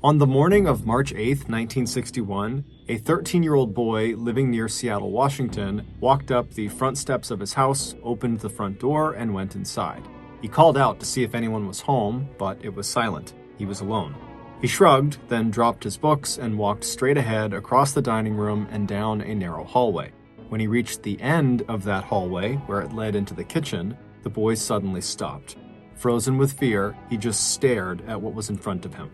On the morning of March 8, 1961, a 13-year-old boy living near Seattle, Washington, walked up the front steps of his house, opened the front door, and went inside. He called out to see if anyone was home, but it was silent. He was alone. He shrugged, then dropped his books and walked straight ahead across the dining room and down a narrow hallway. When he reached the end of that hallway, where it led into the kitchen, the boy suddenly stopped. Frozen with fear, he just stared at what was in front of him.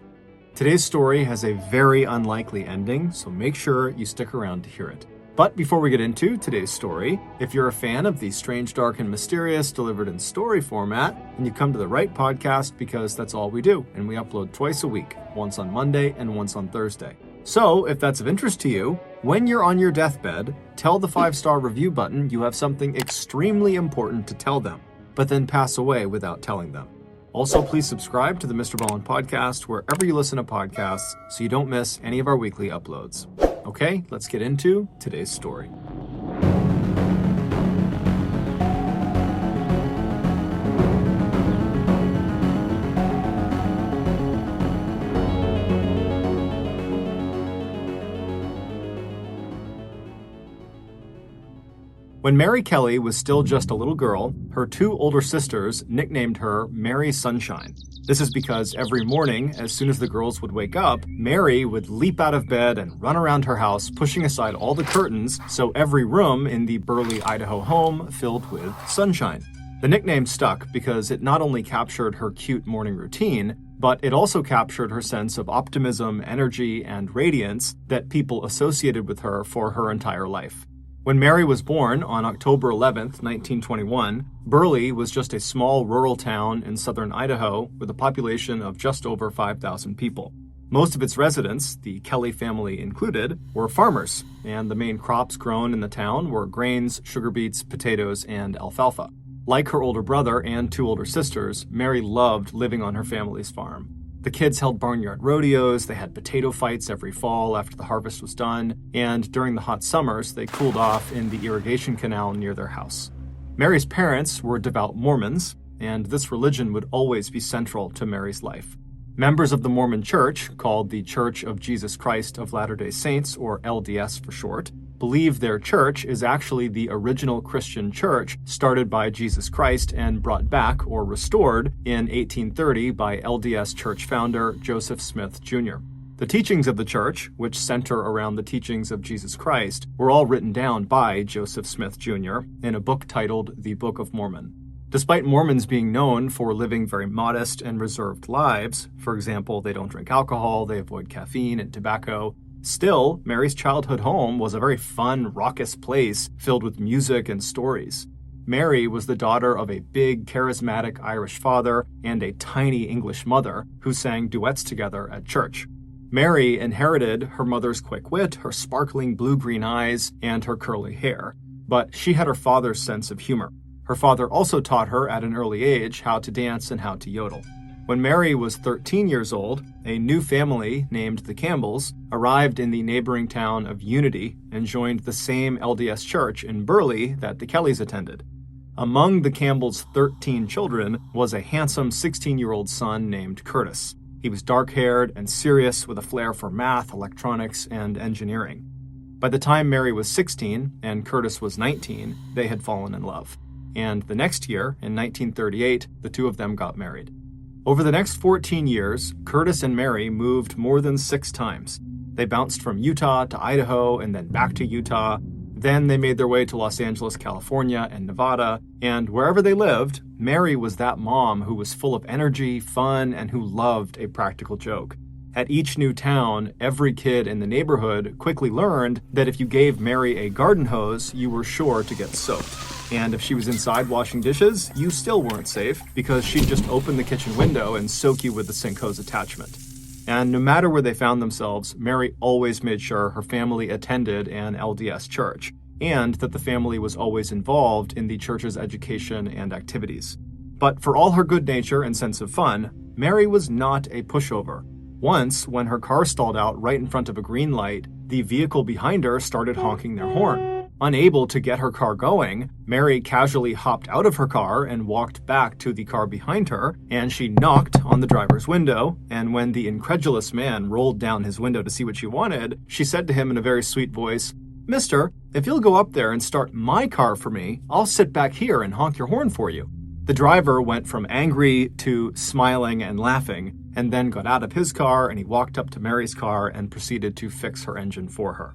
Today's story has a very unlikely ending, so make sure you stick around to hear it. But before we get into today's story, if you're a fan of the strange, dark, and mysterious delivered in story format, then you come to the right podcast because that's all we do, and we upload twice a week, once on Monday and once on Thursday. So, if that's of interest to you, when you're on your deathbed, tell the 5-star review button you have something extremely important to tell them, but then pass away without telling them. Also, please subscribe to the Mr. Ballen Podcast wherever you listen to podcasts so you don't miss any of our weekly uploads. Okay, let's get into today's story. When Mary Kelley was still just a little girl, her two older sisters nicknamed her Mary Sunshine. This is because every morning, as soon as the girls would wake up, Mary would leap out of bed and run around her house, pushing aside all the curtains, so every room in the Burley, Idaho home filled with sunshine. The nickname stuck because it not only captured her cute morning routine, but it also captured her sense of optimism, energy, and radiance that people associated with her for her entire life. When Mary was born on October 11th, 1921, Burley was just a small rural town in southern Idaho with a population of just over 5,000 people. Most of its residents, the Kelley family included, were farmers, and the main crops grown in the town were grains, sugar beets, potatoes, and alfalfa. Like her older brother and two older sisters, Mary loved living on her family's farm. The kids held barnyard rodeos, they had potato fights every fall after the harvest was done, and during the hot summers, they cooled off in the irrigation canal near their house. Mary's parents were devout Mormons, and this religion would always be central to Mary's life. Members of the Mormon Church, called the Church of Jesus Christ of Latter-day Saints, or LDS for short, believe their church is actually the original Christian church started by Jesus Christ and brought back or restored in 1830 by LDS church founder Joseph Smith Jr. The teachings of the church, which center around the teachings of Jesus Christ, were all written down by Joseph Smith Jr. in a book titled The Book of Mormon. Despite Mormons being known for living very modest and reserved lives, for example, they don't drink alcohol, they avoid caffeine and tobacco, still, Mary's childhood home was a very fun, raucous place filled with music and stories. Mary was the daughter of a big, charismatic Irish father and a tiny English mother who sang duets together at church. Mary inherited her mother's quick wit, her sparkling blue-green eyes, and her curly hair, but she had her father's sense of humor. Her father also taught her at an early age how to dance and how to yodel. When Mary was 13 years old, a new family named the Campbells arrived in the neighboring town of Unity and joined the same LDS church in Burley that the Kelleys attended. Among the Campbells' 13 children was a handsome 16-year-old son named Curtis. He was dark-haired and serious with a flair for math, electronics, and engineering. By the time Mary was 16 and Curtis was 19, they had fallen in love. And the next year, in 1938, the two of them got married. Over the next 14 years, Curtis and Mary moved more than 6 times. They bounced from Utah to Idaho and then back to Utah. Then they made their way to Los Angeles, California, and Nevada. And wherever they lived, Mary was that mom who was full of energy, fun, and who loved a practical joke. At each new town, every kid in the neighborhood quickly learned that if you gave Mary a garden hose, you were sure to get soaked. And if she was inside washing dishes, you still weren't safe because she'd just open the kitchen window and soak you with the sink hose attachment. And no matter where they found themselves, Mary always made sure her family attended an LDS church, and that the family was always involved in the church's education and activities. But for all her good nature and sense of fun, Mary was not a pushover. Once, when her car stalled out right in front of a green light, the vehicle behind her started honking their horn. Unable to get her car going, Mary casually hopped out of her car and walked back to the car behind her, and she knocked on the driver's window, and when the incredulous man rolled down his window to see what she wanted, she said to him in a very sweet voice, "Mister, if you'll go up there and start my car for me, I'll sit back here and honk your horn for you." The driver went from angry to smiling and laughing, and then got out of his car and he walked up to Mary's car and proceeded to fix her engine for her.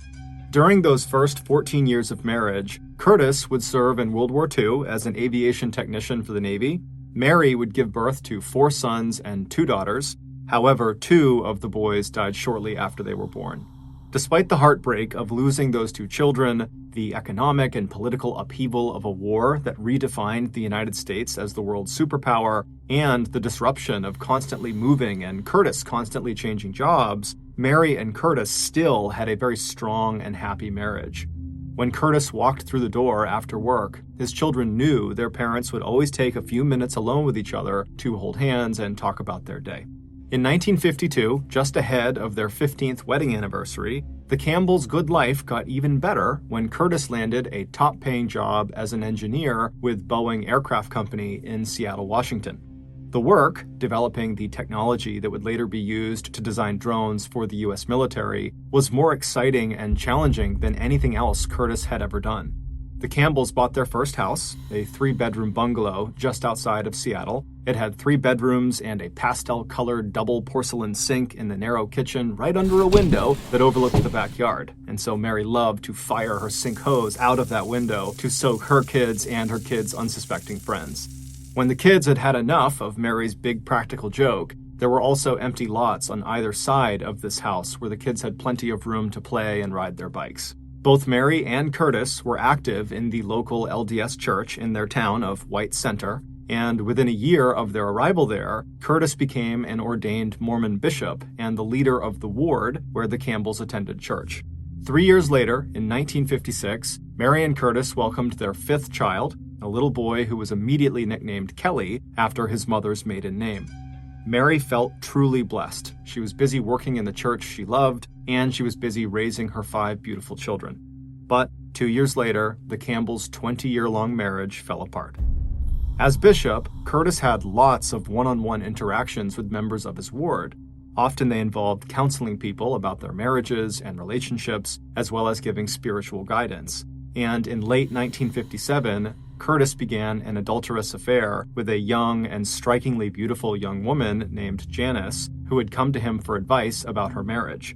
During those first 14 years of marriage, Curtis would serve in World War II as an aviation technician for the Navy. Mary would give birth to 4 sons and 2 daughters. However, 2 of the boys died shortly after they were born. Despite the heartbreak of losing those 2 children, the economic and political upheaval of a war that redefined the United States as the world's superpower, and the disruption of constantly moving and Curtis constantly changing jobs, Mary and Curtis still had a very strong and happy marriage. When Curtis walked through the door after work, his children knew their parents would always take a few minutes alone with each other to hold hands and talk about their day. In 1952, just ahead of their 15th wedding anniversary, the Campbells' good life got even better when Curtis landed a top-paying job as an engineer with Boeing Aircraft Company in Seattle, Washington. The work, developing the technology that would later be used to design drones for the U.S. military, was more exciting and challenging than anything else Curtis had ever done. The Campbells bought their first house, a 3-bedroom bungalow just outside of Seattle. It had 3 bedrooms and a pastel-colored double porcelain sink in the narrow kitchen right under a window that overlooked the backyard. And so Mary loved to fire her sink hose out of that window to soak her kids and her kids' unsuspecting friends. When the kids had had enough of Mary's big practical joke, there were also empty lots on either side of this house where the kids had plenty of room to play and ride their bikes. Both Mary and Curtis were active in the local LDS church in their town of White Center, and within a year of their arrival there, Curtis became an ordained Mormon bishop and the leader of the ward where the Campbells attended church. 3 years later, in 1956, Mary and Curtis welcomed their 5th child, a little boy who was immediately nicknamed Kelly after his mother's maiden name. Mary felt truly blessed. She was busy working in the church she loved, and she was busy raising her 5 beautiful children. But 2 years later, the Campbells' 20-year-long marriage fell apart. As bishop, Curtis had lots of one-on-one interactions with members of his ward. Often they involved counseling people about their marriages and relationships, as well as giving spiritual guidance. And in late 1957, Curtis began an adulterous affair with a young and strikingly beautiful young woman named Janice, who had come to him for advice about her marriage.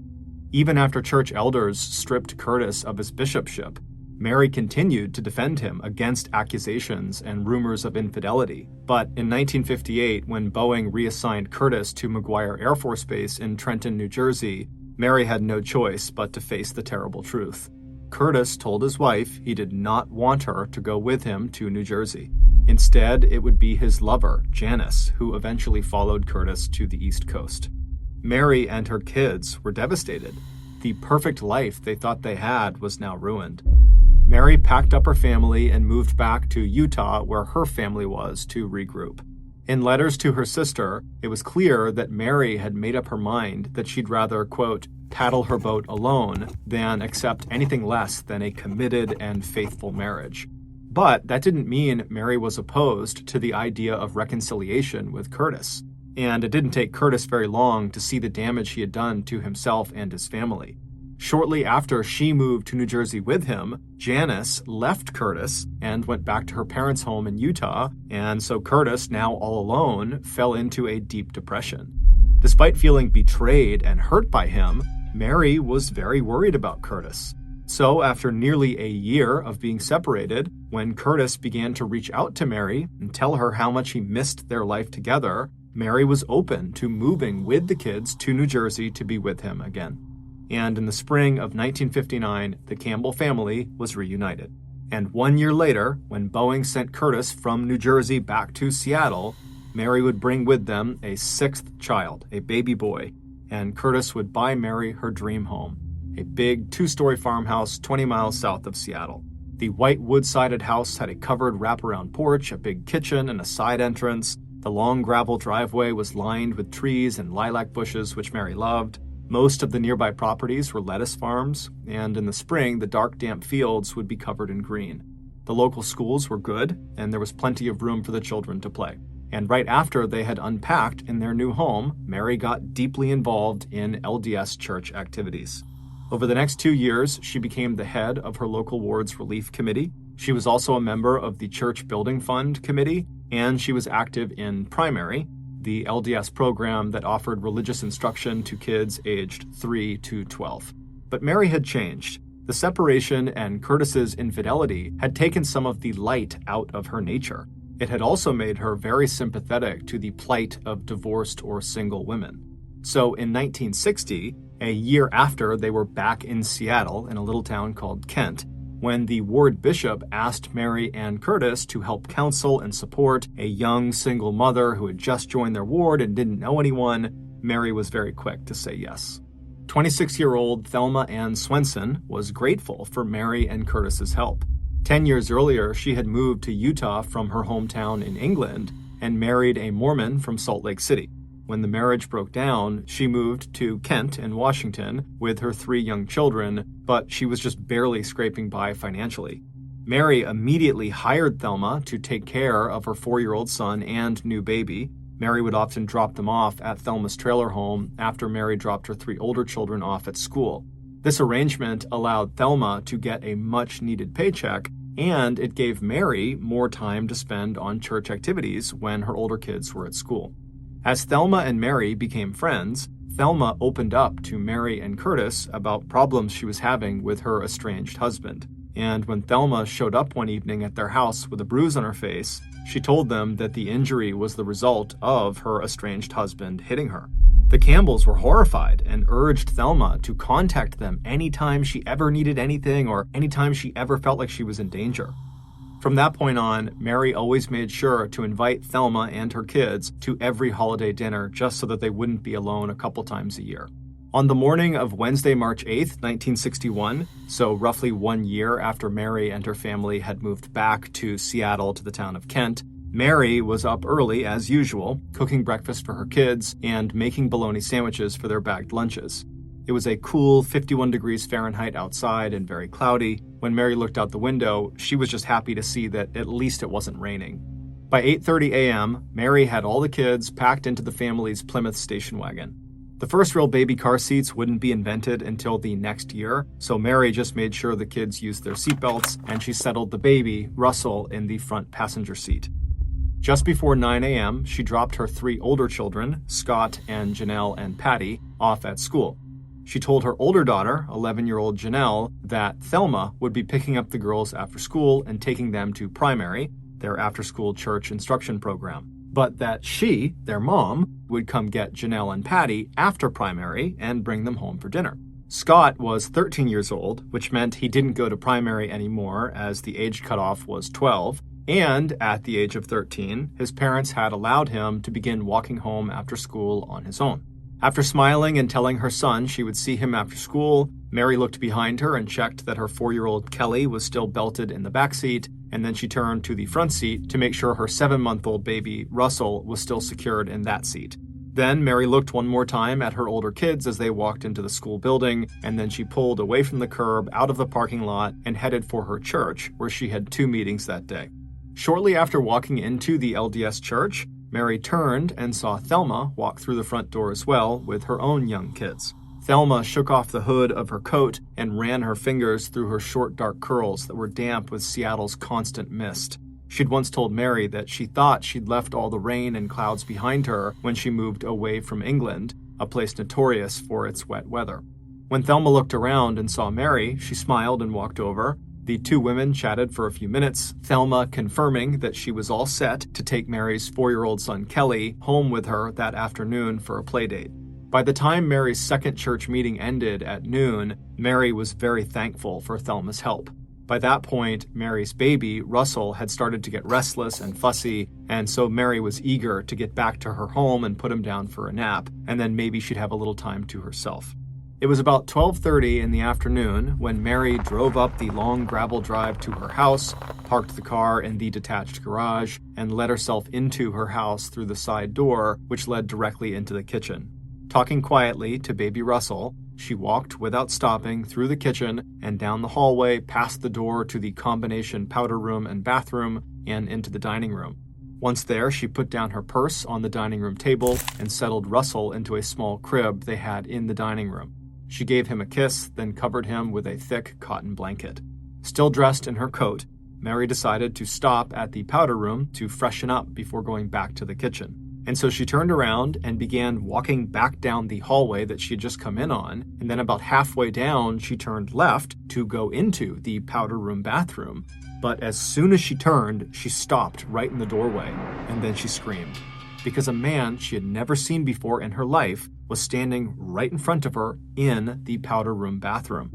Even after church elders stripped Curtis of his bishopship, Mary continued to defend him against accusations and rumors of infidelity. But in 1958, when Boeing reassigned Curtis to McGuire Air Force Base in Trenton, New Jersey, Mary had no choice but to face the terrible truth. Curtis told his wife he did not want her to go with him to New Jersey. Instead, it would be his lover, Janice, who eventually followed Curtis to the East Coast. Mary and her kids were devastated. The perfect life they thought they had was now ruined. Mary packed up her family and moved back to Utah, where her family was, to regroup. In letters to her sister, it was clear that Mary had made up her mind that she'd rather, quote, paddle her boat alone than accept anything less than a committed and faithful marriage. But that didn't mean Mary was opposed to the idea of reconciliation with Curtis. And it didn't take Curtis very long to see the damage he had done to himself and his family. Shortly after she moved to New Jersey with him, Janice left Curtis and went back to her parents' home in Utah, and so Curtis, now all alone, fell into a deep depression. Despite feeling betrayed and hurt by him, Mary was very worried about Curtis. So after nearly a year of being separated, when Curtis began to reach out to Mary and tell her how much he missed their life together, Mary was open to moving with the kids to New Jersey to be with him again. And in the spring of 1959, the Campbell family was reunited. And 1 year later, when Boeing sent Curtis from New Jersey back to Seattle, Mary would bring with them a 6th child, a baby boy, and Curtis would buy Mary her dream home, a big 2-story farmhouse 20 miles south of Seattle. The white wood-sided house had a covered wraparound porch, a big kitchen, and a side entrance. The long gravel driveway was lined with trees and lilac bushes, which Mary loved. Most of the nearby properties were lettuce farms, and in the spring, the dark, damp fields would be covered in green. The local schools were good, and there was plenty of room for the children to play. And right after they had unpacked in their new home, Mary got deeply involved in LDS church activities. Over the next 2 years, she became the head of her local ward's relief committee. She was also a member of the Church Building Fund Committee, and she was active in Primary, the LDS program that offered religious instruction to kids aged 3 to 12. But Mary had changed. The separation and Curtis's infidelity had taken some of the light out of her nature. It had also made her very sympathetic to the plight of divorced or single women. So in 1960, a year after they were back in Seattle in a little town called Kent, when the ward bishop asked Mary and Curtis to help counsel and support a young single mother who had just joined their ward and didn't know anyone, Mary was very quick to say yes. 26-year-old Thelma Ann Swenson was grateful for Mary and Curtis's help. 10 years earlier, she had moved to Utah from her hometown in England and married a Mormon from Salt Lake City. When the marriage broke down, she moved to Kent in Washington with her 3 young children, but she was just barely scraping by financially. Mary immediately hired Thelma to take care of her 4-year-old son and new baby. Mary would often drop them off at Thelma's trailer home after Mary dropped her 3 older children off at school. This arrangement allowed Thelma to get a much-needed paycheck, and it gave Mary more time to spend on church activities when her older kids were at school. As Thelma and Mary became friends, Thelma opened up to Mary and Curtis about problems she was having with her estranged husband. And when Thelma showed up one evening at their house with a bruise on her face, she told them that the injury was the result of her estranged husband hitting her. The Campbells were horrified and urged Thelma to contact them anytime she ever needed anything or anytime she ever felt like she was in danger. From that point on, Mary always made sure to invite Thelma and her kids to every holiday dinner just so that they wouldn't be alone a couple times a year. On the morning of Wednesday, March 8th, 1961, so roughly 1 year after Mary and her family had moved back to Seattle to the town of Kent, Mary was up early as usual, cooking breakfast for her kids and making bologna sandwiches for their bagged lunches. It was a cool 51 degrees Fahrenheit outside and very cloudy. When Mary looked out the window, she was just happy to see that at least it wasn't raining. By 8:30 a.m., Mary had all the kids packed into the family's Plymouth station wagon. The first real baby car seats wouldn't be invented until the next year, so Mary just made sure the kids used their seatbelts, and she settled the baby, Russell, in the front passenger seat. Just before 9 a.m., she dropped her 3 older children, Scott and Janelle and Patty, off at school. She told her older daughter, 11-year-old Janelle, that Thelma would be picking up the girls after school and taking them to Primary, their after-school church instruction program, but that she, their mom, would come get Janelle and Patty after Primary and bring them home for dinner. Scott was 13 years old, which meant he didn't go to Primary anymore as the age cutoff was 12, and at the age of 13, his parents had allowed him to begin walking home after school on his own. After smiling and telling her son she would see him after school, Mary looked behind her and checked that her 4-year-old Kelly was still belted in the back seat, and then she turned to the front seat to make sure her 7-month-old baby, Russell, was still secured in that seat. Then Mary looked one more time at her older kids as they walked into the school building, and then she pulled away from the curb out of the parking lot and headed for her church, where she had 2 meetings that day. Shortly after walking into the LDS church, Mary turned and saw Thelma walk through the front door as well with her own young kids. Thelma shook off the hood of her coat and ran her fingers through her short dark curls that were damp with Seattle's constant mist. She'd once told Mary that she thought she'd left all the rain and clouds behind her when she moved away from England, a place notorious for its wet weather. When Thelma looked around and saw Mary, she smiled and walked over. The 2 women chatted for a few minutes, Thelma confirming that she was all set to take Mary's 4-year-old son Kelly home with her that afternoon for a playdate. By the time Mary's second church meeting ended at noon, Mary was very thankful for Thelma's help. By that point, Mary's baby, Russell, had started to get restless and fussy, and so Mary was eager to get back to her home and put him down for a nap, and then maybe she'd have a little time to herself. It was about 12:30 in the afternoon when Mary drove up the long gravel drive to her house, parked the car in the detached garage, and let herself into her house through the side door, which led directly into the kitchen. Talking quietly to baby Russell, she walked without stopping through the kitchen and down the hallway past the door to the combination powder room and bathroom and into the dining room. Once there, she put down her purse on the dining room table and settled Russell into a small crib they had in the dining room. She gave him a kiss, then covered him with a thick cotton blanket. Still dressed in her coat, Mary decided to stop at the powder room to freshen up before going back to the kitchen. And so she turned around and began walking back down the hallway that she had just come in on, and then about halfway down, she turned left to go into the powder room bathroom. But as soon as she turned, she stopped right in the doorway, and then she screamed, because a man she had never seen before in her life was standing right in front of her in the powder room bathroom.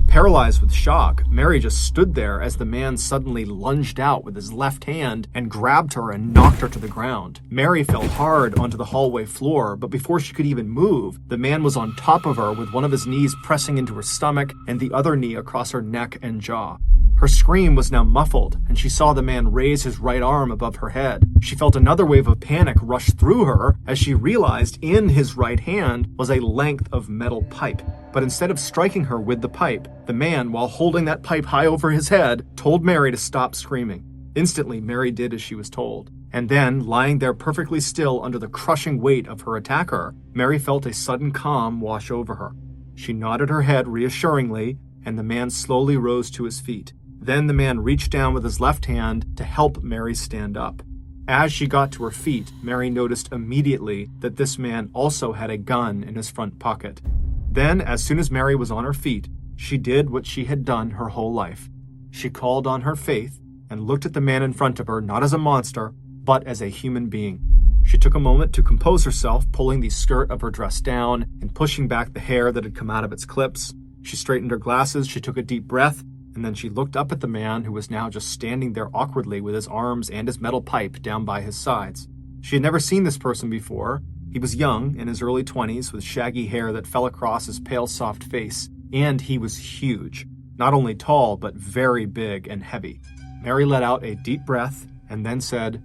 Paralyzed with shock, Mary just stood there as the man suddenly lunged out with his left hand and grabbed her and knocked her to the ground. Mary fell hard onto the hallway floor, but before she could even move, the man was on top of her with one of his knees pressing into her stomach and the other knee across her neck and jaw. Her scream was now muffled, and she saw the man raise his right arm above her head. She felt another wave of panic rush through her as she realized in his right hand was a length of metal pipe. But instead of striking her with the pipe, the man, while holding that pipe high over his head, told Mary to stop screaming. Instantly, Mary did as she was told. And then, lying there perfectly still under the crushing weight of her attacker, Mary felt a sudden calm wash over her. She nodded her head reassuringly, and the man slowly rose to his feet. Then the man reached down with his left hand to help Mary stand up. As she got to her feet, Mary noticed immediately that this man also had a gun in his front pocket. Then, as soon as Mary was on her feet, she did what she had done her whole life. She called on her faith and looked at the man in front of her not as a monster, but as a human being. She took a moment to compose herself, pulling the skirt of her dress down and pushing back the hair that had come out of its clips. She straightened her glasses, she took a deep breath, and then she looked up at the man who was now just standing there awkwardly with his arms and his metal pipe down by his sides. She had never seen this person before. He was young, in his early 20s, with shaggy hair that fell across his pale, soft face, and he was huge. Not only tall, but very big and heavy. Mary let out a deep breath and then said,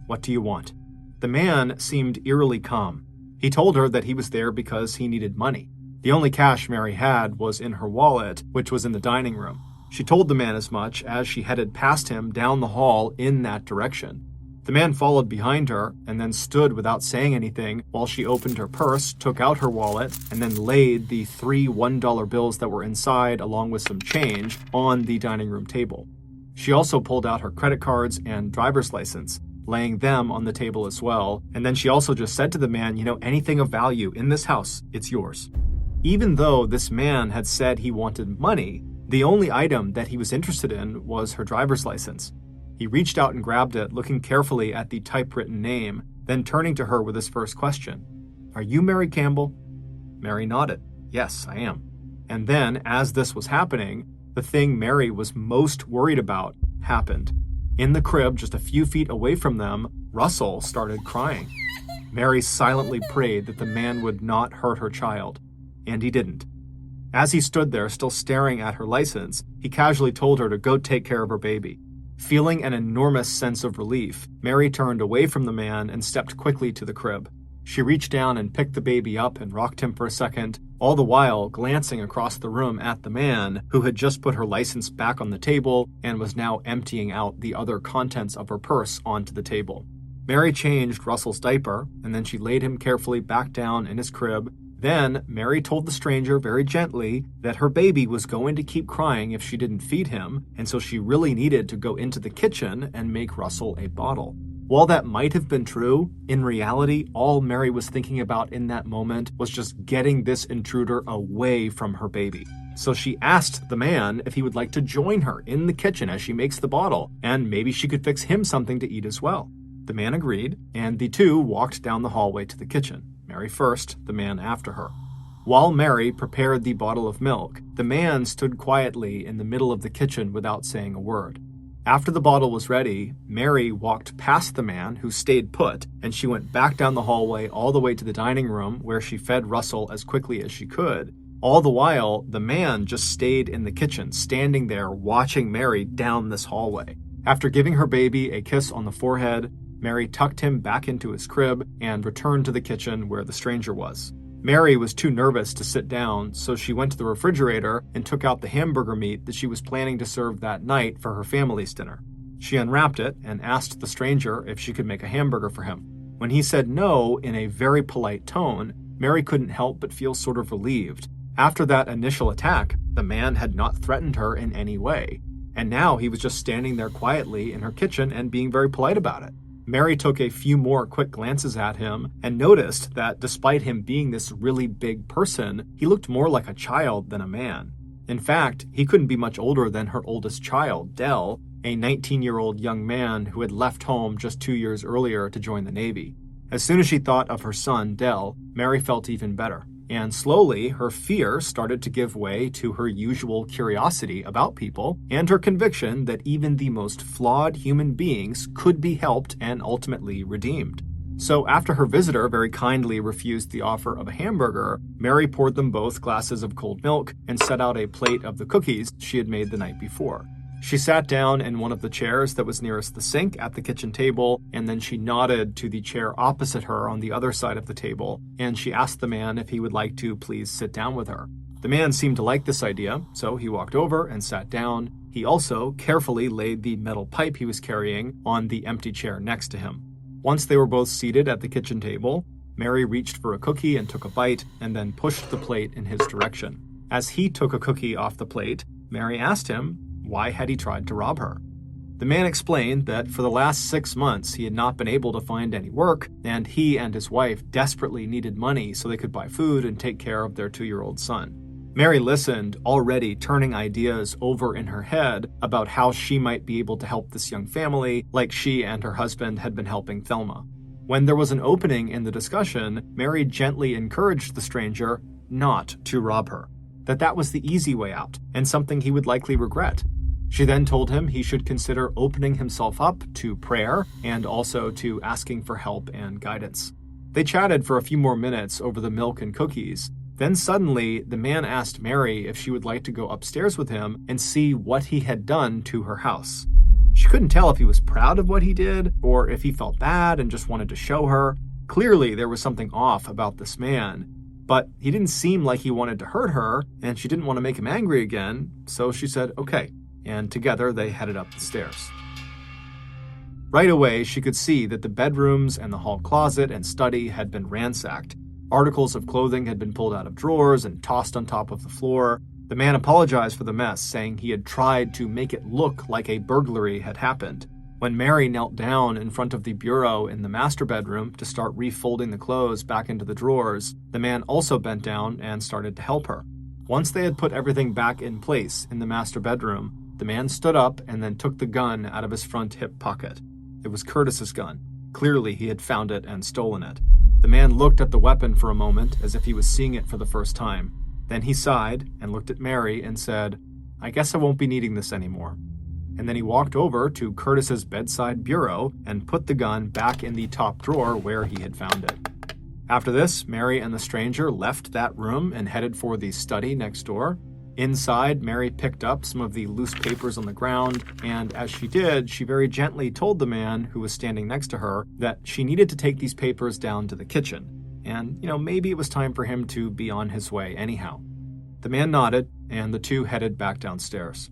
"What do you want?" The man seemed eerily calm. He told her that he was there because he needed money. The only cash Mary had was in her wallet, which was in the dining room. She told the man as much as she headed past him down the hall in that direction. The man followed behind her and then stood without saying anything while she opened her purse, took out her wallet, and then laid the 3 $1 bills that were inside along with some change on the dining room table. She also pulled out her credit cards and driver's license, laying them on the table as well, and then she also just said to the man, anything of value in this house, it's yours. Even though this man had said he wanted money, the only item that he was interested in was her driver's license. He reached out and grabbed it, looking carefully at the typewritten name, then turning to her with his first question. "Are you Mary Campbell?" Mary nodded. "Yes, I am." And then, as this was happening, the thing Mary was most worried about happened. In the crib, just a few feet away from them, Russell started crying. Mary silently prayed that the man would not hurt her child, and he didn't. As he stood there, still staring at her license, he casually told her to go take care of her baby. Feeling an enormous sense of relief, Mary turned away from the man and stepped quickly to the crib. She reached down and picked the baby up and rocked him for a second, all the while glancing across the room at the man who had just put her license back on the table and was now emptying out the other contents of her purse onto the table. Mary changed Russell's diaper, and then she laid him carefully back down in his crib. Then, Mary told the stranger very gently that her baby was going to keep crying if she didn't feed him, and so she really needed to go into the kitchen and make Russell a bottle. While that might have been true, in reality, all Mary was thinking about in that moment was just getting this intruder away from her baby. So she asked the man if he would like to join her in the kitchen as she makes the bottle, and maybe she could fix him something to eat as well. The man agreed, and the two walked down the hallway to the kitchen. Mary first, the man after her. While Mary prepared the bottle of milk, the man stood quietly in the middle of the kitchen without saying a word. After the bottle was ready, Mary walked past the man, who stayed put, and she went back down the hallway all the way to the dining room, where she fed Russell as quickly as she could. All the while, the man just stayed in the kitchen, standing there watching Mary down this hallway. After giving her baby a kiss on the forehead, Mary tucked him back into his crib and returned to the kitchen where the stranger was. Mary was too nervous to sit down, so she went to the refrigerator and took out the hamburger meat that she was planning to serve that night for her family's dinner. She unwrapped it and asked the stranger if she could make a hamburger for him. When he said no in a very polite tone, Mary couldn't help but feel sort of relieved. After that initial attack, the man had not threatened her in any way, and now he was just standing there quietly in her kitchen and being very polite about it. Mary took a few more quick glances at him and noticed that despite him being this really big person, he looked more like a child than a man. In fact, he couldn't be much older than her oldest child, Dell, a 19-year-old young man who had left home just 2 years earlier to join the Navy. As soon as she thought of her son, Dell, Mary felt even better. And slowly, her fear started to give way to her usual curiosity about people and her conviction that even the most flawed human beings could be helped and ultimately redeemed. So after her visitor very kindly refused the offer of a hamburger, Mary poured them both glasses of cold milk and set out a plate of the cookies she had made the night before. She sat down in one of the chairs that was nearest the sink at the kitchen table, and then she nodded to the chair opposite her on the other side of the table, and she asked the man if he would like to please sit down with her. The man seemed to like this idea, so he walked over and sat down. He also carefully laid the metal pipe he was carrying on the empty chair next to him. Once they were both seated at the kitchen table, Mary reached for a cookie and took a bite, and then pushed the plate in his direction. As he took a cookie off the plate, Mary asked him, why had he tried to rob her? The man explained that for the last 6 months he had not been able to find any work, and he and his wife desperately needed money so they could buy food and take care of their 2-year-old son. Mary listened, already turning ideas over in her head about how she might be able to help this young family like she and her husband had been helping Thelma. When there was an opening in the discussion, Mary gently encouraged the stranger not to rob her, that was the easy way out and something he would likely regret. She then told him he should consider opening himself up to prayer and also to asking for help and guidance. They chatted for a few more minutes over the milk and cookies. Then suddenly, the man asked Mary if she would like to go upstairs with him and see what he had done to her house. She couldn't tell if he was proud of what he did or if he felt bad and just wanted to show her. Clearly, there was something off about this man, but he didn't seem like he wanted to hurt her, and she didn't want to make him angry again, so she said, okay. And together they headed up the stairs. Right away, she could see that the bedrooms and the hall closet and study had been ransacked. Articles of clothing had been pulled out of drawers and tossed on top of the floor. The man apologized for the mess, saying he had tried to make it look like a burglary had happened. When Mary knelt down in front of the bureau in the master bedroom to start refolding the clothes back into the drawers, the man also bent down and started to help her. Once they had put everything back in place in the master bedroom, the man stood up and then took the gun out of his front hip pocket. It was Curtis's gun. Clearly, he had found it and stolen it. The man looked at the weapon for a moment as if he was seeing it for the first time. Then he sighed and looked at Mary and said, I guess I won't be needing this anymore. And then he walked over to Curtis's bedside bureau and put the gun back in the top drawer where he had found it. After this, Mary and the stranger left that room and headed for the study next door. Inside, Mary picked up some of the loose papers on the ground, and as she did, she very gently told the man who was standing next to her that she needed to take these papers down to the kitchen. And, maybe it was time for him to be on his way anyhow. The man nodded, and the two headed back downstairs.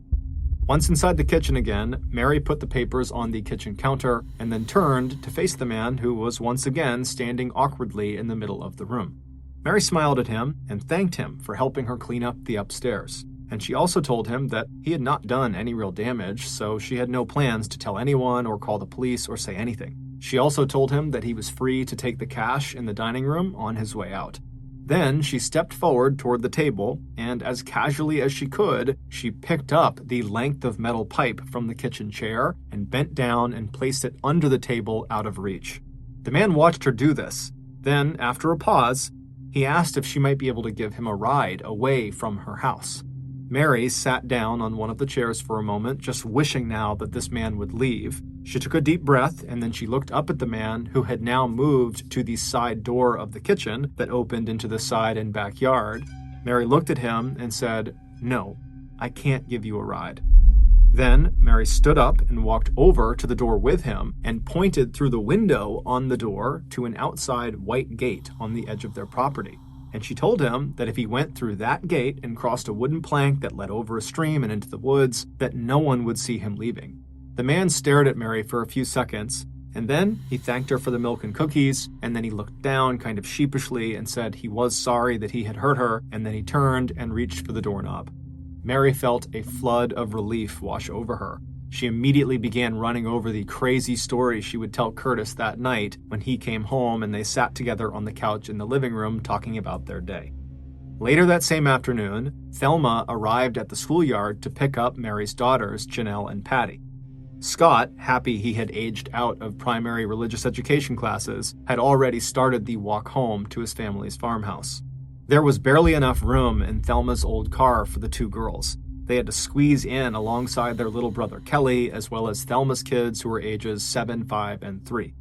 Once inside the kitchen again, Mary put the papers on the kitchen counter and then turned to face the man who was once again standing awkwardly in the middle of the room. Mary smiled at him and thanked him for helping her clean up the upstairs, and she also told him that he had not done any real damage, so she had no plans to tell anyone or call the police or say anything. She also told him that he was free to take the cash in the dining room on his way out. Then she stepped forward toward the table, and as casually as she could, she picked up the length of metal pipe from the kitchen chair and bent down and placed it under the table out of reach. The man watched her do this. Then, after a pause, he asked if she might be able to give him a ride away from her house. Mary sat down on one of the chairs for a moment, just wishing now that this man would leave. She took a deep breath, and then she looked up at the man who had now moved to the side door of the kitchen that opened into the side and backyard. Mary looked at him and said, "No, I can't give you a ride." Then Mary stood up and walked over to the door with him and pointed through the window on the door to an outside white gate on the edge of their property. And she told him that if he went through that gate and crossed a wooden plank that led over a stream and into the woods, that no one would see him leaving. The man stared at Mary for a few seconds, and then he thanked her for the milk and cookies, and then he looked down kind of sheepishly and said he was sorry that he had hurt her, and then he turned and reached for the doorknob. Mary felt a flood of relief wash over her. She immediately began running over the crazy story she would tell Curtis that night when he came home and they sat together on the couch in the living room talking about their day. Later that same afternoon, Thelma arrived at the schoolyard to pick up Mary's daughters, Janelle and Patty. Scott, happy he had aged out of primary religious education classes, had already started the walk home to his family's farmhouse. There was barely enough room in Thelma's old car for the two girls. They had to squeeze in alongside their little brother Kelly, as well as Thelma's kids who were ages 7, 5, and 3.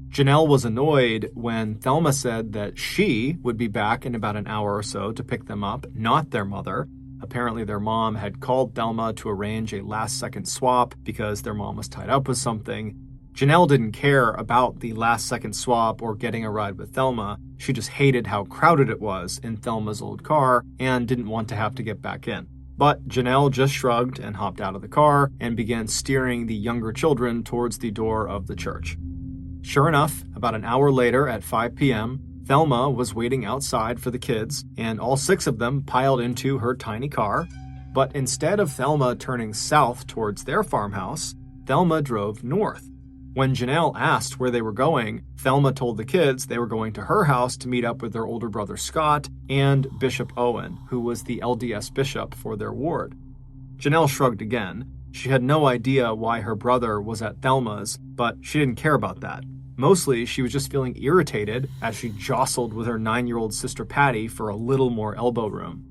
Janelle was annoyed when Thelma said that she would be back in about an hour or so to pick them up, not their mother. Apparently their mom had called Thelma to arrange a last-second swap because their mom was tied up with something. Janelle didn't care about the last-second swap or getting a ride with Thelma. She just hated how crowded it was in Thelma's old car and didn't want to have to get back in. But Janelle just shrugged and hopped out of the car and began steering the younger children towards the door of the church. Sure enough, about an hour later at 5 p.m., Thelma was waiting outside for the kids, and all 6 of them piled into her tiny car. But instead of Thelma turning south towards their farmhouse, Thelma drove north. When Janelle asked where they were going, Thelma told the kids they were going to her house to meet up with their older brother Scott and Bishop Owen, who was the LDS bishop for their ward. Janelle shrugged again. She had no idea why her brother was at Thelma's, but she didn't care about that. Mostly, she was just feeling irritated as she jostled with her 9-year-old sister Patty for a little more elbow room.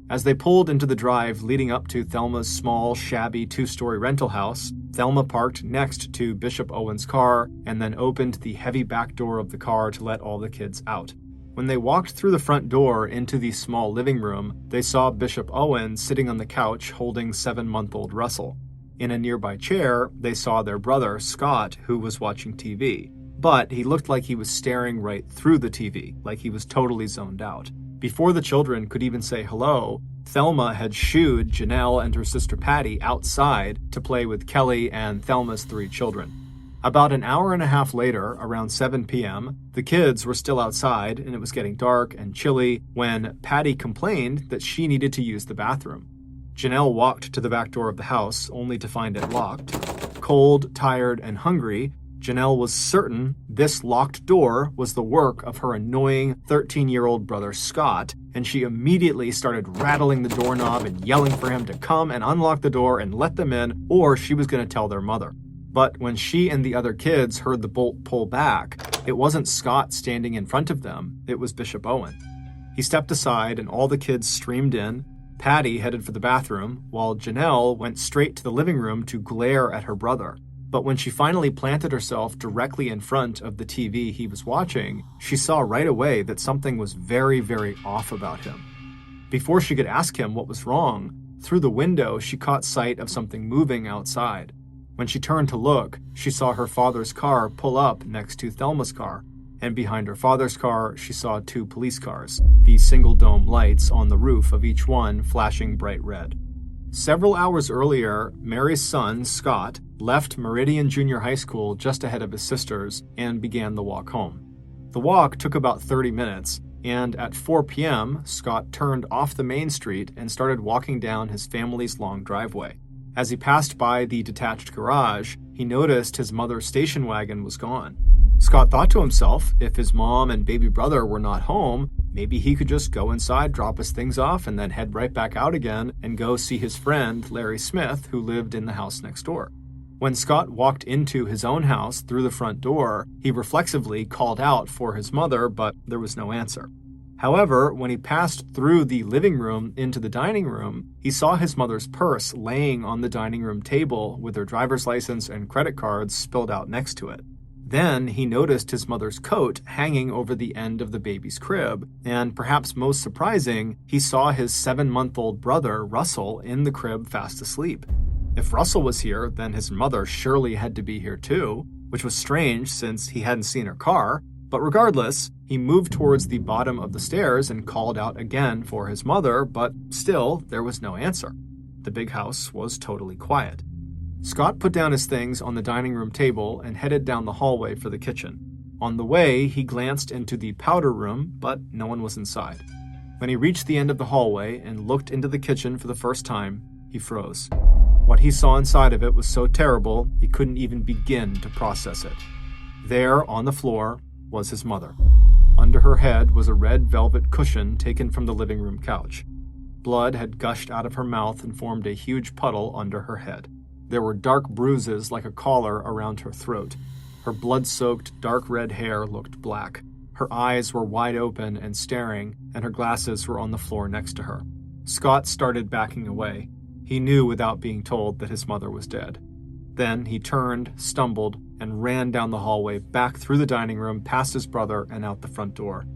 As they pulled into the drive leading up to Thelma's small, shabby 2-story rental house, Thelma parked next to Bishop Owen's car and then opened the heavy back door of the car to let all the kids out. When they walked through the front door into the small living room, they saw Bishop Owen sitting on the couch holding 7-month-old Russell. In a nearby chair, they saw their brother, Scott, who was watching TV. But he looked like he was staring right through the TV, like he was totally zoned out. Before the children could even say hello, Thelma had shooed Janelle and her sister Patty outside to play with Kelly and Thelma's 3 children. About an hour and a half later, around 7 p.m., the kids were still outside and it was getting dark and chilly when Patty complained that she needed to use the bathroom. Janelle walked to the back door of the house only to find it locked. Cold, tired, and hungry, Janelle was certain this locked door was the work of her annoying 13-year-old brother Scott, and she immediately started rattling the doorknob and yelling for him to come and unlock the door and let them in, or she was going to tell their mother. But when she and the other kids heard the bolt pull back, it wasn't Scott standing in front of them, it was Bishop Owen. He stepped aside and all the kids streamed in. Patty headed for the bathroom, while Janelle went straight to the living room to glare at her brother. But when she finally planted herself directly in front of the TV he was watching, she saw right away that something was very, very off about him. Before she could ask him what was wrong, through the window she caught sight of something moving outside. When she turned to look, she saw her father's car pull up next to Thelma's car, and behind her father's car she saw 2 police cars, the single-dome lights on the roof of each one flashing bright red. Several hours earlier, Mary's son, Scott, left Meridian Junior High School just ahead of his sisters and began the walk home. The walk took about 30 minutes, and at 4 p.m., Scott turned off the main street and started walking down his family's long driveway. As he passed by the detached garage, he noticed his mother's station wagon was gone. Scott thought to himself, if his mom and baby brother were not home, maybe he could just go inside, drop his things off, and then head right back out again and go see his friend, Larry Smith, who lived in the house next door. When Scott walked into his own house through the front door, he reflexively called out for his mother, but there was no answer. However, when he passed through the living room into the dining room, he saw his mother's purse laying on the dining room table with her driver's license and credit cards spilled out next to it. Then he noticed his mother's coat hanging over the end of the baby's crib, and perhaps most surprising, he saw his 7-month-old brother, Russell, in the crib fast asleep. If Russell was here, then his mother surely had to be here too, which was strange since he hadn't seen her car. But regardless, he moved towards the bottom of the stairs and called out again for his mother, but still, there was no answer. The big house was totally quiet. Scott put down his things on the dining room table and headed down the hallway for the kitchen. On the way, he glanced into the powder room, but no one was inside. When he reached the end of the hallway and looked into the kitchen for the first time, he froze. What he saw inside of it was so terrible, he couldn't even begin to process it. There, on the floor, was his mother. Under her head was a red velvet cushion taken from the living room couch. Blood had gushed out of her mouth and formed a huge puddle under her head. There were dark bruises like a collar around her throat. Her blood-soaked, dark red hair looked black. Her eyes were wide open and staring, and her glasses were on the floor next to her. Scott started backing away. He knew without being told that his mother was dead. Then he turned, stumbled, and ran down the hallway, back through the dining room, past his brother, and out the front door.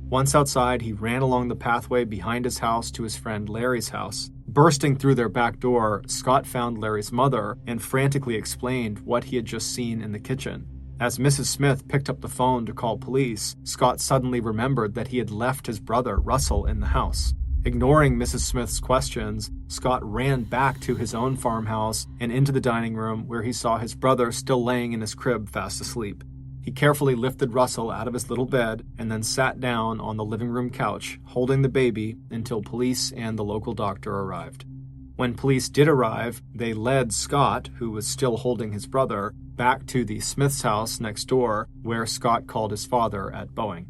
Once outside, he ran along the pathway behind his house to his friend Larry's house. Bursting through their back door, Scott found Larry's mother and frantically explained what he had just seen in the kitchen. As Mrs. Smith picked up the phone to call police, Scott suddenly remembered that he had left his brother, Russell, in the house. Ignoring Mrs. Smith's questions, Scott ran back to his own farmhouse and into the dining room where he saw his brother still laying in his crib fast asleep. He carefully lifted Russell out of his little bed and then sat down on the living room couch, holding the baby until police and the local doctor arrived. When police did arrive, they led Scott, who was still holding his brother, back to the Smith's house next door, where Scott called his father at Boeing.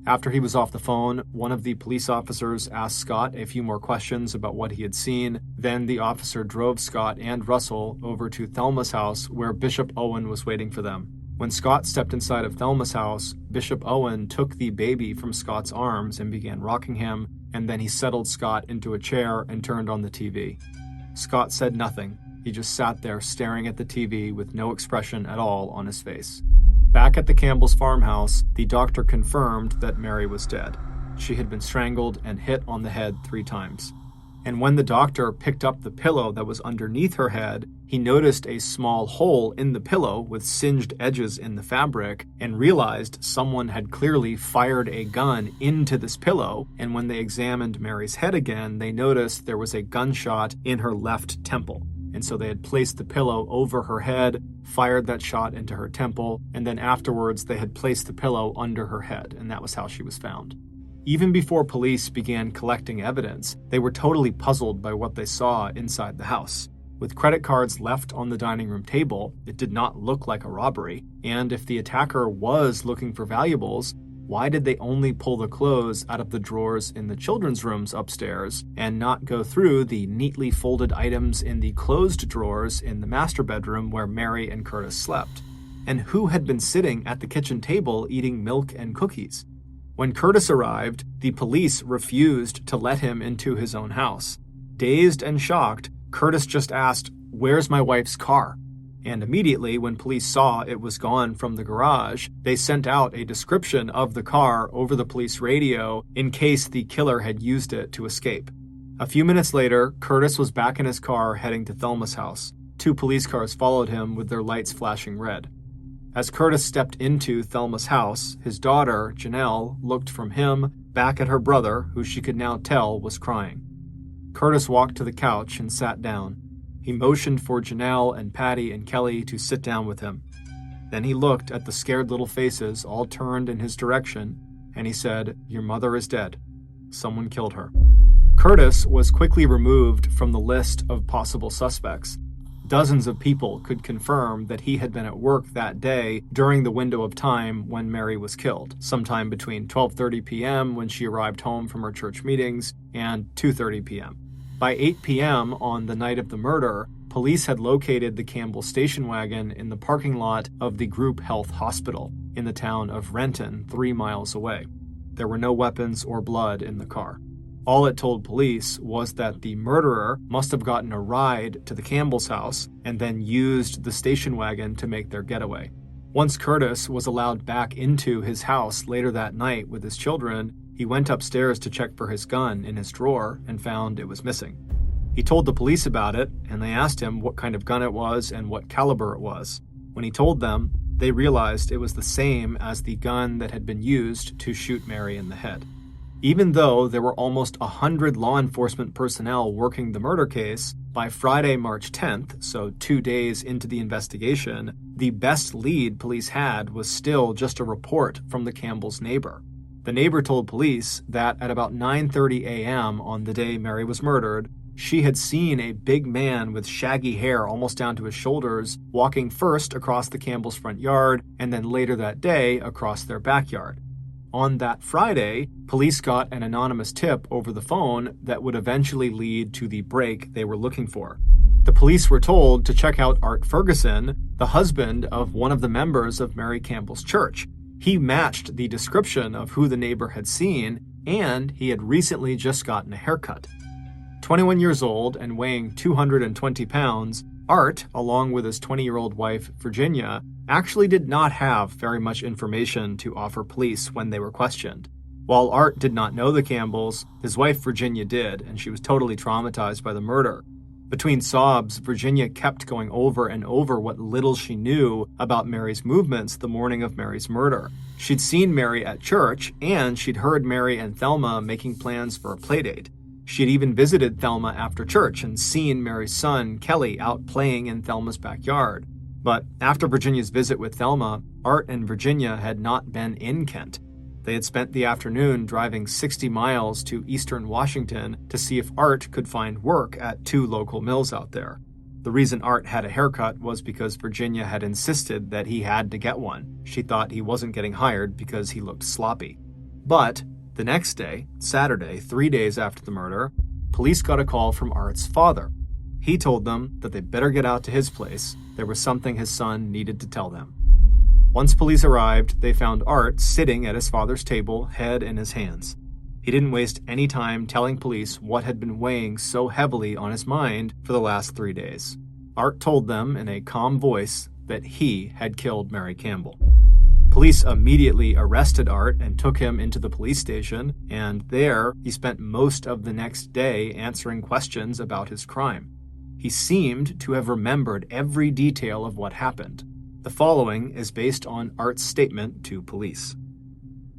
After he was off the phone, one of the police officers asked Scott a few more questions about what he had seen. Then the officer drove Scott and Russell over to Thelma's house, where Bishop Owen was waiting for them. When Scott stepped inside of Thelma's house, Bishop Owen took the baby from Scott's arms and began rocking him, and then he settled Scott into a chair and turned on the TV. Scott said nothing. He just sat there staring at the TV with no expression at all on his face. Back at the Campbell's farmhouse, the doctor confirmed that Mary was dead. She had been strangled and hit on the head 3 times. And when the doctor picked up the pillow that was underneath her head, he noticed a small hole in the pillow with singed edges in the fabric and realized someone had clearly fired a gun into this pillow. And when they examined Mary's head again, they noticed there was a gunshot in her left temple. And so they had placed the pillow over her head, fired that shot into her temple, and then afterwards they had placed the pillow under her head, and that was how she was found. Even before police began collecting evidence, they were totally puzzled by what they saw inside the house. With credit cards left on the dining room table, it did not look like a robbery, and if the attacker was looking for valuables, why did they only pull the clothes out of the drawers in the children's rooms upstairs and not go through the neatly folded items in the closed drawers in the master bedroom where Mary and Curtis slept? And who had been sitting at the kitchen table eating milk and cookies? When Curtis arrived, the police refused to let him into his own house. Dazed and shocked, Curtis just asked, "Where's my wife's car?" And immediately, when police saw it was gone from the garage, they sent out a description of the car over the police radio in case the killer had used it to escape. A few minutes later, Curtis was back in his car heading to Thelma's house. 2 police cars followed him with their lights flashing red. As Curtis stepped into Thelma's house, his daughter, Janelle, looked from him back at her brother, who she could now tell was crying. Curtis walked to the couch and sat down. He motioned for Janelle and Patty and Kelly to sit down with him. Then he looked at the scared little faces all turned in his direction, and he said, "Your mother is dead. Someone killed her." Curtis was quickly removed from the list of possible suspects. Dozens of people could confirm that he had been at work that day during the window of time when Mary was killed, sometime between 12:30 p.m. when she arrived home from her church meetings and 2:30 p.m. By 8 p.m. on the night of the murder, police had located the Campbell station wagon in the parking lot of the Group Health Hospital in the town of Renton, 3 miles away. There were no weapons or blood in the car. All it told police was that the murderer must have gotten a ride to the Campbell's house and then used the station wagon to make their getaway. Once Curtis was allowed back into his house later that night with his children, he went upstairs to check for his gun in his drawer and found it was missing. He told the police about it, and they asked him what kind of gun it was and what caliber it was. When he told them, they realized it was the same as the gun that had been used to shoot Mary in the head. Even though there were almost 100 law enforcement personnel working the murder case, by Friday, March 10th, so 2 days into the investigation, the best lead police had was still just a report from the Campbell's neighbor. The neighbor told police that at about 9:30 a.m. on the day Mary was murdered, she had seen a big man with shaggy hair almost down to his shoulders walking first across the Campbell's front yard and then later that day across their backyard. On that Friday, police got an anonymous tip over the phone that would eventually lead to the break they were looking for. The police were told to check out Art Ferguson, the husband of one of the members of Mary Campbell's church. He matched the description of who the neighbor had seen, and he had recently just gotten a haircut. 21 years old and weighing 220 pounds, Art, along with his 20-year-old wife, Virginia, actually did not have very much information to offer police when they were questioned. While Art did not know the Campbells, his wife Virginia did, and she was totally traumatized by the murder. Between sobs, Virginia kept going over and over what little she knew about Mary's movements the morning of Mary's murder. She'd seen Mary at church, and she'd heard Mary and Thelma making plans for a playdate. She had even visited Thelma after church and seen Mary's son, Kelly, out playing in Thelma's backyard. But after Virginia's visit with Thelma, Art and Virginia had not been in Kent. They had spent the afternoon driving 60 miles to eastern Washington to see if Art could find work at 2 local mills out there. The reason Art had a haircut was because Virginia had insisted that he had to get one. She thought he wasn't getting hired because he looked sloppy. But the next day, Saturday, 3 days after the murder, police got a call from Art's father. He told them that they better get out to his place. There was something his son needed to tell them. Once police arrived, they found Art sitting at his father's table, head in his hands. He didn't waste any time telling police what had been weighing so heavily on his mind for the last 3 days. Art told them in a calm voice that he had killed Mary Campbell. Police immediately arrested Art and took him into the police station, and there he spent most of the next day answering questions about his crime. He seemed to have remembered every detail of what happened. The following is based on Art's statement to police.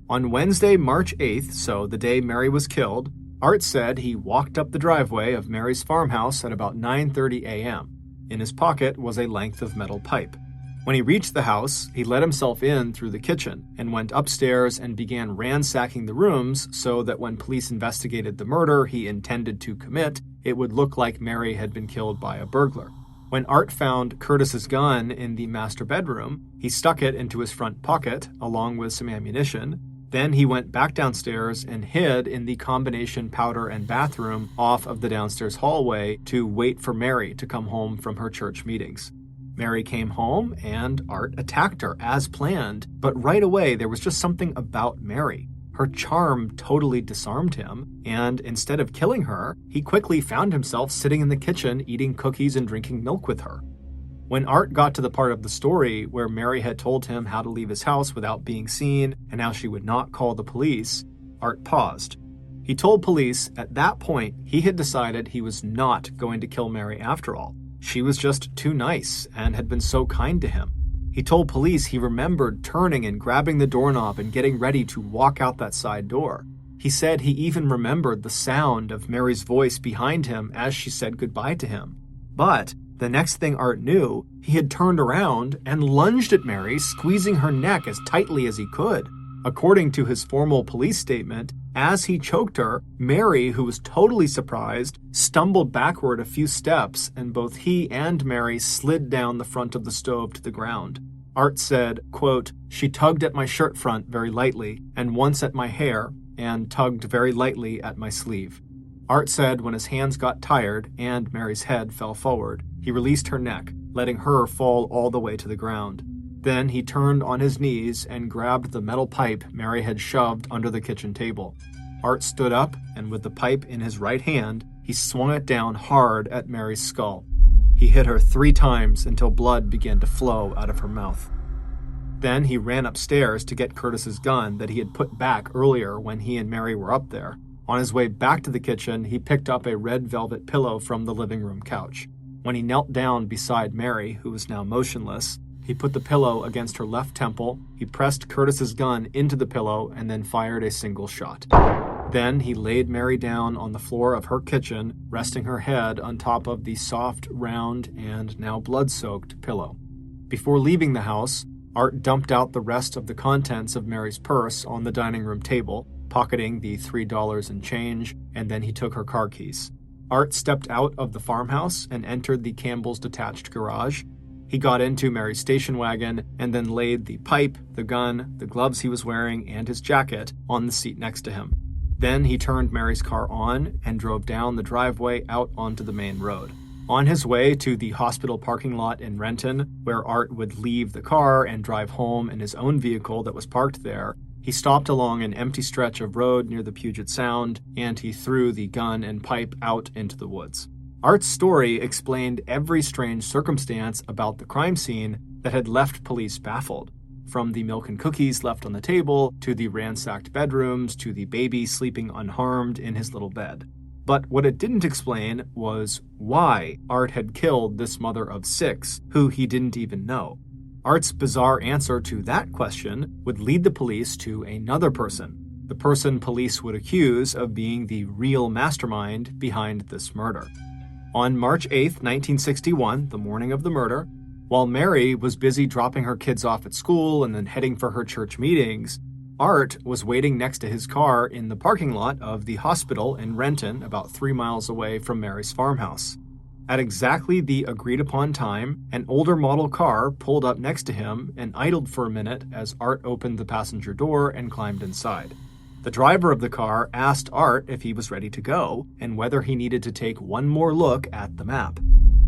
On Wednesday, March 8th, so the day Mary was killed, Art said he walked up the driveway of Mary's farmhouse at about 9:30 a.m. In his pocket was a length of metal pipe. When he reached the house, he let himself in through the kitchen and went upstairs and began ransacking the rooms so that when police investigated the murder he intended to commit, it would look like Mary had been killed by a burglar. When Art found Curtis's gun in the master bedroom, he stuck it into his front pocket along with some ammunition. Then he went back downstairs and hid in the combination powder and bathroom off of the downstairs hallway to wait for Mary to come home from her church meetings. Mary came home and Art attacked her as planned, but right away there was just something about Mary. Her charm totally disarmed him, and instead of killing her, he quickly found himself sitting in the kitchen eating cookies and drinking milk with her. When Art got to the part of the story where Mary had told him how to leave his house without being seen and how she would not call the police, Art paused. He told police at that point he had decided he was not going to kill Mary after all. She was just too nice and had been so kind to him. He told police he remembered turning and grabbing the doorknob and getting ready to walk out that side door. He said he even remembered the sound of Mary's voice behind him as she said goodbye to him. But the next thing Art knew, he had turned around and lunged at Mary, squeezing her neck as tightly as he could. According to his formal police statement, as he choked her, Mary, who was totally surprised, stumbled backward a few steps, and both he and Mary slid down the front of the stove to the ground. Art said, quote, "She tugged at my shirt front very lightly, and once at my hair, and tugged very lightly at my sleeve." Art said when his hands got tired and Mary's head fell forward, he released her neck, letting her fall all the way to the ground. Then he turned on his knees and grabbed the metal pipe Mary had shoved under the kitchen table. Art stood up, and with the pipe in his right hand, he swung it down hard at Mary's skull. He hit her 3 times until blood began to flow out of her mouth. Then he ran upstairs to get Curtis's gun that he had put back earlier when he and Mary were up there. On his way back to the kitchen, he picked up a red velvet pillow from the living room couch. When he knelt down beside Mary, who was now motionless, he put the pillow against her left temple, he pressed Curtis's gun into the pillow, and then fired a single shot. Then he laid Mary down on the floor of her kitchen, resting her head on top of the soft, round, and now blood-soaked pillow. Before leaving the house, Art dumped out the rest of the contents of Mary's purse on the dining room table, pocketing the $3 in change, and then he took her car keys. Art stepped out of the farmhouse and entered the Campbells' detached garage. He got into Mary's station wagon and then laid the pipe, the gun, the gloves he was wearing, and his jacket on the seat next to him. Then he turned Mary's car on and drove down the driveway out onto the main road. On his way to the hospital parking lot in Renton, where Art would leave the car and drive home in his own vehicle that was parked there, he stopped along an empty stretch of road near the Puget Sound, and he threw the gun and pipe out into the woods. Art's story explained every strange circumstance about the crime scene that had left police baffled, from the milk and cookies left on the table, to the ransacked bedrooms, to the baby sleeping unharmed in his little bed. But what it didn't explain was why Art had killed this mother of 6, who he didn't even know. Art's bizarre answer to that question would lead the police to another person, the person police would accuse of being the real mastermind behind this murder. On March 8, 1961, the morning of the murder, while Mary was busy dropping her kids off at school and then heading for her church meetings, Art was waiting next to his car in the parking lot of the hospital in Renton, about 3 miles away from Mary's farmhouse. At exactly the agreed-upon time, an older model car pulled up next to him and idled for a minute as Art opened the passenger door and climbed inside. The driver of the car asked Art if he was ready to go and whether he needed to take one more look at the map.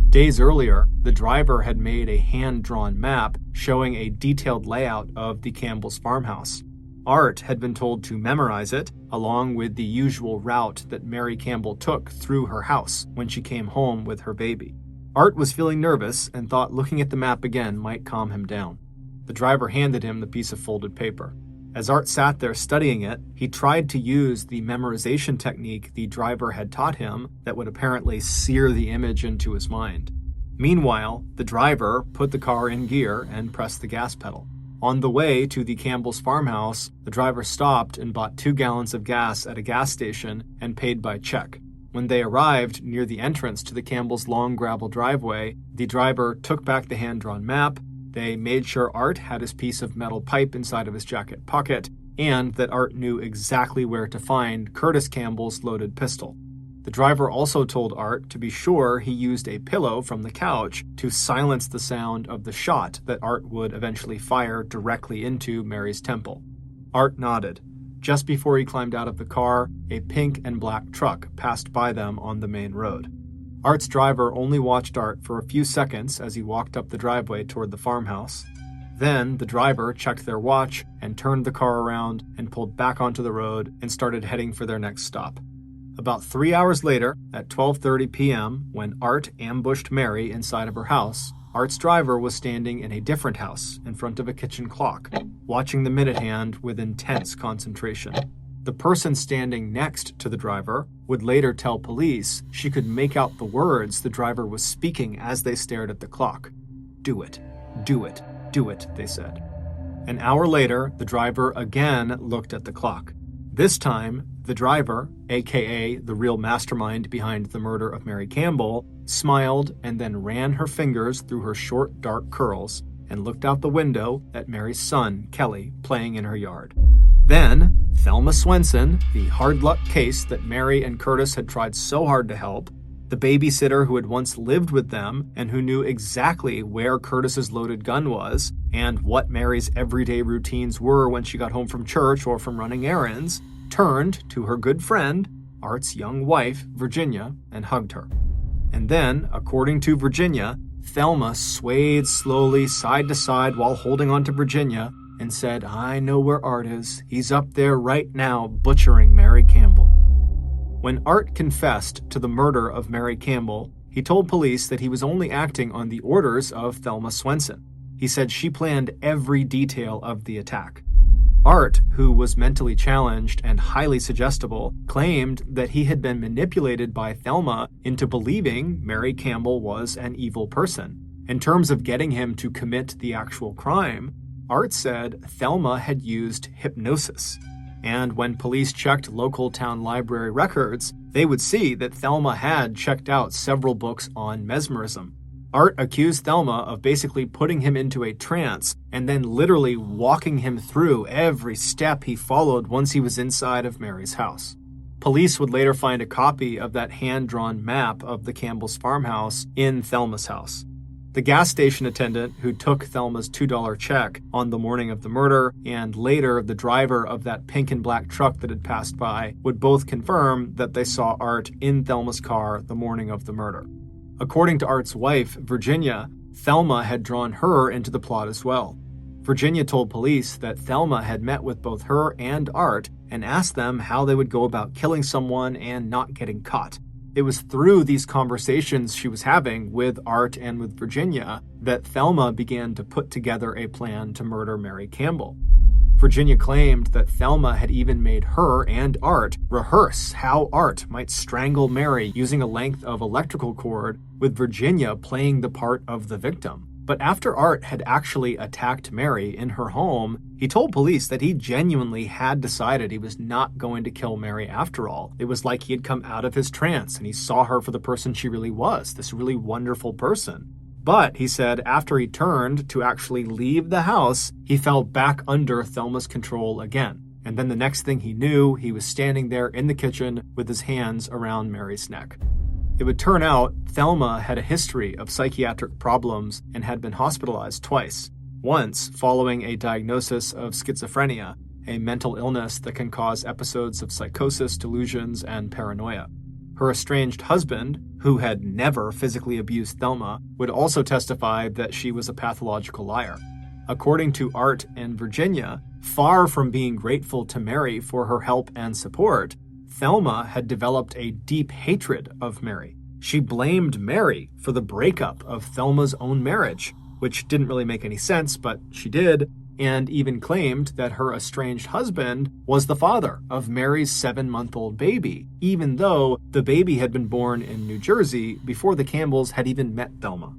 Days earlier, the driver had made a hand-drawn map showing a detailed layout of the Campbells' farmhouse. Art had been told to memorize it, along with the usual route that Mary Campbell took through her house when she came home with her baby. Art was feeling nervous and thought looking at the map again might calm him down. The driver handed him the piece of folded paper. As Art sat there studying it, he tried to use the memorization technique the driver had taught him that would apparently sear the image into his mind. Meanwhile, the driver put the car in gear and pressed the gas pedal. On the way to the Campbells' farmhouse, the driver stopped and bought 2 gallons of gas at a gas station and paid by check. When they arrived near the entrance to the Campbells' long gravel driveway, the driver took back the hand-drawn map. They made sure Art had his piece of metal pipe inside of his jacket pocket, and that Art knew exactly where to find Curtis Campbell's loaded pistol. The driver also told Art to be sure he used a pillow from the couch to silence the sound of the shot that Art would eventually fire directly into Mary's temple. Art nodded. Just before he climbed out of the car, a pink and black truck passed by them on the main road. Art's driver only watched Art for a few seconds as he walked up the driveway toward the farmhouse. Then the driver checked their watch and turned the car around and pulled back onto the road and started heading for their next stop. About 3 hours later, at 12:30 p.m., when Art ambushed Mary inside of her house, Art's driver was standing in a different house in front of a kitchen clock, watching the minute hand with intense concentration. The person standing next to the driver would later tell police she could make out the words the driver was speaking as they stared at the clock. "Do it, do it, do it," they said. An hour later, the driver again looked at the clock. This time, the driver, aka the real mastermind behind the murder of Mary Campbell, smiled and then ran her fingers through her short, dark curls and looked out the window at Mary's son, Kelly, playing in her yard. Then, Thelma Swenson, the hard-luck case that Mary and Curtis had tried so hard to help, the babysitter who had once lived with them and who knew exactly where Curtis's loaded gun was and what Mary's everyday routines were when she got home from church or from running errands, turned to her good friend, Art's young wife, Virginia, and hugged her. And then, according to Virginia, Thelma swayed slowly side to side while holding on to Virginia and said, "I know where Art is. He's up there right now butchering Mary Campbell." When Art confessed to the murder of Mary Campbell, he told police that he was only acting on the orders of Thelma Swenson. He said she planned every detail of the attack. Art, who was mentally challenged and highly suggestible, claimed that he had been manipulated by Thelma into believing Mary Campbell was an evil person. In terms of getting him to commit the actual crime, Art said Thelma had used hypnosis. And when police checked local town library records, they would see that Thelma had checked out several books on mesmerism. Art accused Thelma of basically putting him into a trance and then literally walking him through every step he followed once he was inside of Mary's house. Police would later find a copy of that hand-drawn map of the Campbell's farmhouse in Thelma's house. The gas station attendant who took Thelma's $2 check on the morning of the murder, and later the driver of that pink and black truck that had passed by, would both confirm that they saw Art in Thelma's car the morning of the murder. According to Art's wife, Virginia, Thelma had drawn her into the plot as well. Virginia told police that Thelma had met with both her and Art and asked them how they would go about killing someone and not getting caught. It was through these conversations she was having with Art and with Virginia that Thelma began to put together a plan to murder Mary Campbell. Virginia claimed that Thelma had even made her and Art rehearse how Art might strangle Mary using a length of electrical cord, with Virginia playing the part of the victim. But after Art had actually attacked Mary in her home, he told police that he genuinely had decided he was not going to kill Mary after all. It was like he had come out of his trance and he saw her for the person she really was, this really wonderful person. But, he said, after he turned to actually leave the house, he fell back under Thelma's control again. And then the next thing he knew, he was standing there in the kitchen with his hands around Mary's neck. It would turn out Thelma had a history of psychiatric problems and had been hospitalized twice. Once following a diagnosis of schizophrenia, a mental illness that can cause episodes of psychosis, delusions, and paranoia. Her estranged husband, who had never physically abused Thelma, would also testify that she was a pathological liar. According to Art and Virginia, far from being grateful to Mary for her help and support, Thelma had developed a deep hatred of Mary. She blamed Mary for the breakup of Thelma's own marriage, which didn't really make any sense, but she did, and even claimed that her estranged husband was the father of Mary's 7-month-old baby, even though the baby had been born in New Jersey before the Campbells had even met Thelma.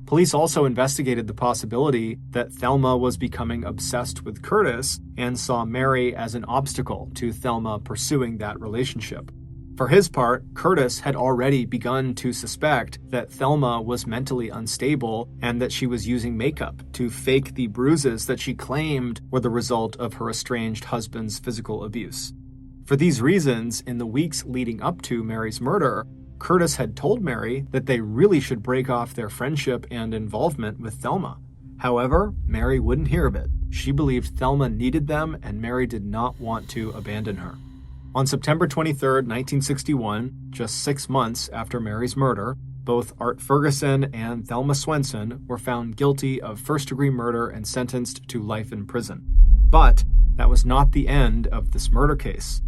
Police also investigated the possibility that Thelma was becoming obsessed with Curtis and saw Mary as an obstacle to Thelma pursuing that relationship. For his part, Curtis had already begun to suspect that Thelma was mentally unstable and that she was using makeup to fake the bruises that she claimed were the result of her estranged husband's physical abuse. For these reasons, in the weeks leading up to Mary's murder, Curtis had told Mary that they really should break off their friendship and involvement with Thelma. However, Mary wouldn't hear of it. She believed Thelma needed them and Mary did not want to abandon her. On September 23, 1961, just 6 months after Mary's murder, both Art Ferguson and Thelma Swenson were found guilty of first-degree murder and sentenced to life in prison. But that was not the end of this murder case.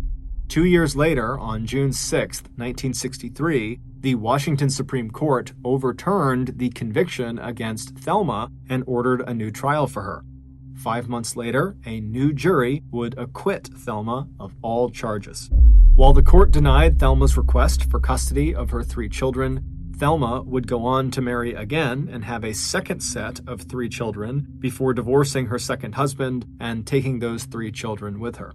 2 years later, on June 6, 1963, the Washington Supreme Court overturned the conviction against Thelma and ordered a new trial for her. 5 months later, a new jury would acquit Thelma of all charges. While the court denied Thelma's request for custody of her 3 children, Thelma would go on to marry again and have a second set of 3 children before divorcing her second husband and taking those 3 children with her.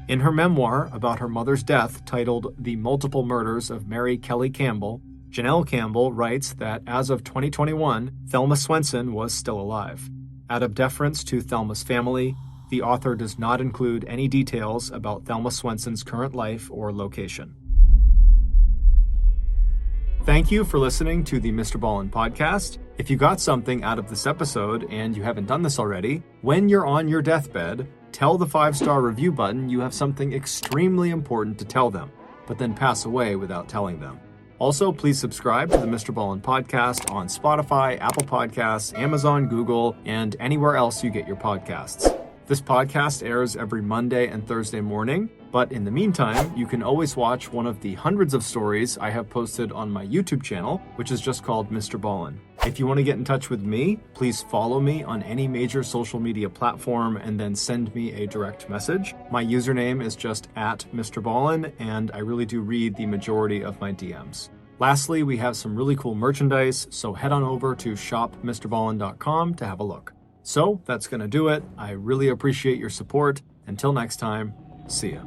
In her memoir about her mother's death, titled The Multiple Murders of Mary Kelley Campbell, Janelle Campbell writes that as of 2021, Thelma Swenson was still alive. Out of deference to Thelma's family, the author does not include any details about Thelma Swenson's current life or location. Thank you for listening to the Mr. Ballen Podcast. If you got something out of this episode and you haven't done this already, when you're on your deathbed, tell the 5-star review button you have something extremely important to tell them, but then pass away without telling them. Also, please subscribe to the Mr. Ballen Podcast on Spotify, Apple Podcasts, Amazon, Google, and anywhere else you get your podcasts. This podcast airs every Monday and Thursday morning, but in the meantime, you can always watch one of the hundreds of stories I have posted on my YouTube channel, which is just called Mr. Ballen. If you want to get in touch with me, please follow me on any major social media platform and then send me a direct message. My username is just @MrBallen, and I really do read the majority of my DMs. Lastly, we have some really cool merchandise, so head on over to shopmrballen.com to have a look. So that's going to do it. I really appreciate your support. Until next time, see ya.